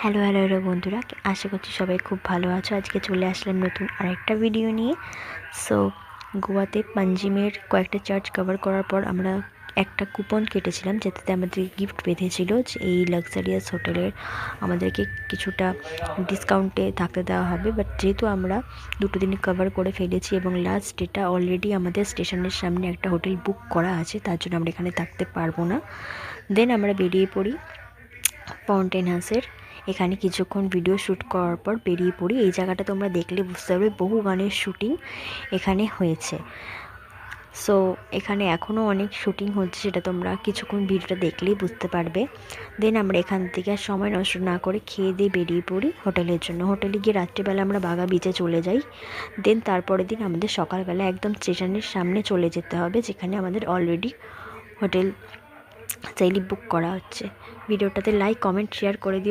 Hello hello hello বন্ধুরা, আশা করছি সবাই খুব ভালো আছো। আজকে চলে আসলাম নতুন আরেকটা ভিডিও নিয়ে। সো গোয়াতে পাঞ্জিমের কয়েকটা চার্চ কভার করার পর আমরা একটা কুপন কেটেছিলাম, যেটাতে আমাদের গিফট বেঁধেছিল যে এই লাক্সারিয়াস হোটেলের আমাদেরকে কিছুটা ডিসকাউন্টে থাকতে দেওয়া হবে। বাট যেহেতু আমরা দুটো দিনই কভার করে ফেলেছি এবং লাস্ট ডেটা অলরেডি আমাদের স্টেশনের সামনে একটা হোটেল বুক করা আছে, তার জন্য আমরা এখানে থাকতে পারবো না। দেন আমরা বেরিয়ে পড়ি ফাউন্টেন হাউসের এখানে। কিছুক্ষণ ভিডিও শ্যুট করার পর বেরিয়ে পড়ি। এই জায়গাটা তোমরা দেখলে বুঝতে পারবে বহু গানের শ্যুটিং এখানে হয়েছে। সো এখানে এখনও অনেক শ্যুটিং হচ্ছে, সেটা তোমরা কিছুক্ষণ ভিডিওটা দেখলেই বুঝতে পারবে। দেন আমরা এখান থেকে আর সময় নষ্ট না করে খেয়ে দিয়ে বেরিয়ে পড়ি হোটেলের জন্য। হোটেলে গিয়ে রাত্রিবেলা আমরা বাগা বিচে চলে যাই। দেন তারপরের দিন আমাদের সকালবেলা একদম স্টেশনের সামনে চলে যেতে হবে, যেখানে আমাদের অলরেডি হোটেল চাইলে বুক করা হচ্ছে। ভিডিওটাতে লাইক কমেন্ট শেয়ার করে দিও।